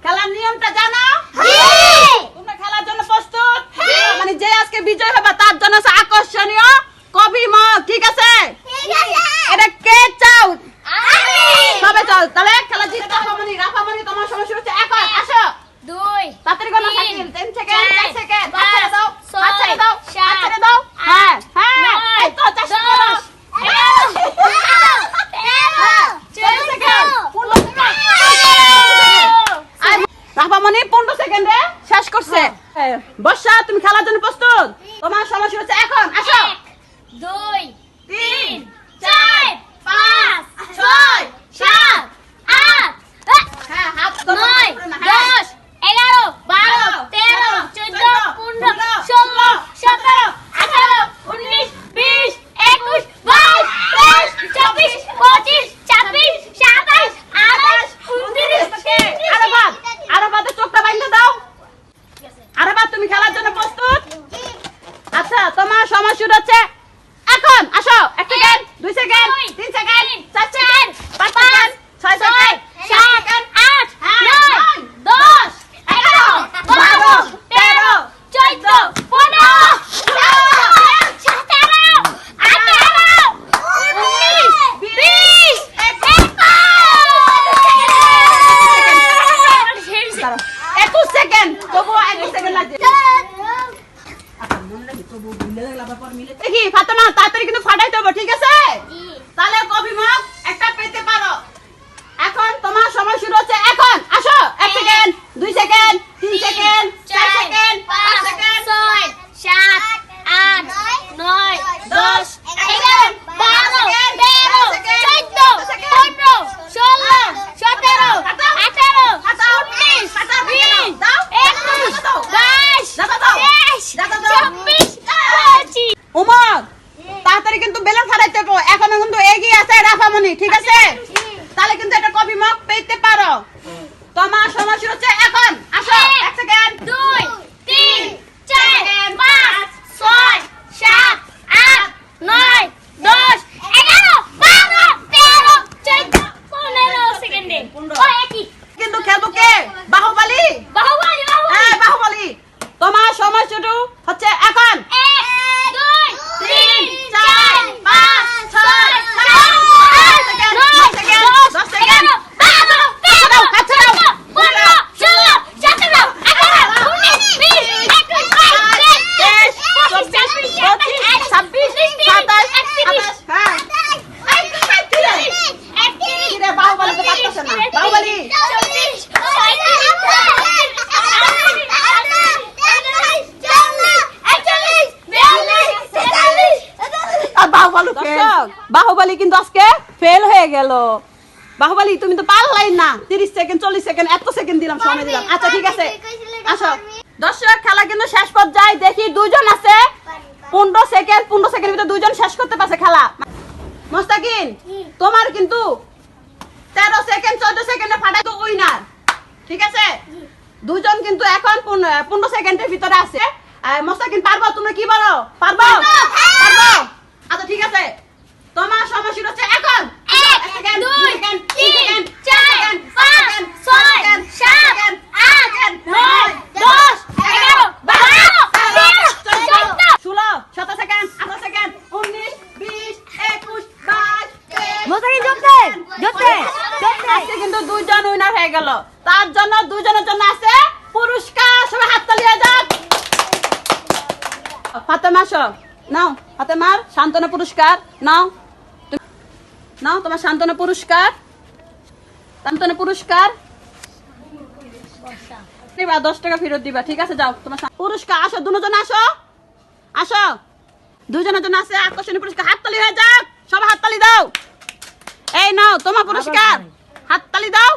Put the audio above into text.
খেলার নিয়মটা জানো? তোমরা খেলার জন্য প্রস্তুত? মানে যে আজকে বিজয় হবে তার জন্য আছে আকর্ষণীয় কবি মগ, ঠিক আছে? এটা কে চাও? সবে চল তাহলে খেলা জিততে হবে। রাফামণি তোমার সমস্যা হচ্ছে এখন আসো। 2 তাড়াতাড়ি করো সাকিল, 10 সেকেন্ড 10 সেকেন্ড হাত ছেড়ে দাও, ছয়, হাত ছেড়ে দাও, হাত সাত, ছেড়ে দাও। হ্যাঁ হ্যাঁ নয়, এই তো চেষ্টা করো। 13 রাফামণি 15 সেকেন্ডে শেষ করছে। বর্ষা তুমি খেলার জন্য প্রস্তুত? তোমার সমস্যা হচ্ছে এখন আসো। 2 3 4 5 6 7 8 হ্যাঁ হাত ধরো, 9 10 11 12 13 14 15 16 17 18 19 20 21 22 23 24 25 26 27 29 আরাফাতের চোখটা বাইন্ধে দাও। আরাফাত তুমি খেলার জন্য প্রস্তুত? আচ্ছা তোমার সমস্যা হচ্ছে এখন আসো। 1 second 2 second 3 second 4 second 5 second 6 second 7 second 8 9 10 11 12 13 14 15 21 second তবু 21 সেকেন্ড লাগছে। দেখি ফাতেমা তাড়াতাড়ি কিন্তু ফাটাইতে হবে, ঠিক আছে? তাহলে কবি মগ একটা পেতে পারো। এখন তোমার সময় শুরু হচ্ছে এখন আসো। 1 second 2 second 3 second 4 second 5 second 7 8 9 10 11 12 13 14 15 16 17 18 19 20 Umar তাড়াতাড়ি কিন্তু বেলুন ফাটাইতে হবে। এখনো কিন্তু এগিয়ে আছে রাফামণি, ঠিক আছে? তাহলে কিন্তু এটা কবি মগ পেতে পারো। তোমার সময় শুরু হচ্ছে এখন আসো। 1 সেকেন্ড 2 3 4 5 6 7 8 9 10 11 12 13 14 15 সেকেন্ডে ও একই কিন্তু খেলবো কে? বাহুবলী। বাহুবলী হ্যাঁ বাহুবলী। তোমার সময় শুরু হচ্ছে এখন। 1 2 3 4 5 6 7 8 সেকেন্ড 9 সেকেন্ড 10 সেকেন্ড 15 বাহুবলী কিন্তু আজকে ফেল হয়ে গেল। বাহুবলী তুমি তো পারলাই না। 30 সেকেন্ড 40 সেকেন্ড এত সেকেন্ড দিলাম, সময় দিলাম। আচ্ছা ঠিক আছে আসো। দর্শক খেলা কিন্তু শেষ পর্যায়ে দেখি দুইজন আছে 15 সেকেন্ড ভিতরে দুইজন শেষ করতে পারছে খেলা। মোস্তাকিন তোমার কিন্তু 13 সেকেন্ড 14 সেকেন্ডে ফাটাই তো উইনার, ঠিক আছে? দুইজন কিন্তু এখন 15 সেকেন্ডের ভিতরে আছে। মোস্তাকিন পারবো? তুমি কি বলো? পারবো? পারবো? আচ্ছা ঠিক আছে তোমার সময় শুরু হচ্ছে এখন। 1 2 3 4 5 6 7 8 9 10 11 12 13 16 17 সেকেন্ড 18 সেকেন্ড 19 20 21 22 মোস্তাকিন জোতে আজকে কিন্তু দুইজন উইনার হয়ে গেল। তার জন্য দুইজনের জন্য আছে পুরস্কার। সবাই হাততালি হয়ে যাক। ফাতেমা নাও, ফাতেমার সান্ত্বনা পুরস্কার নাও। নাও তোমার সান্ত্বনা পুরস্কার। দিবা 10 টাকা ফেরত দিবা, ঠিক আছে? যাও তোমার পুরস্কার। আসো দুজন আসো আসো। দুজনের জন্য আছে আকর্ষণীয় পুরস্কার। হাততালি হয়ে যাক, সবাই হাততালি দাও। এই নাও তোমার পুরস্কার, হাততালি দাও।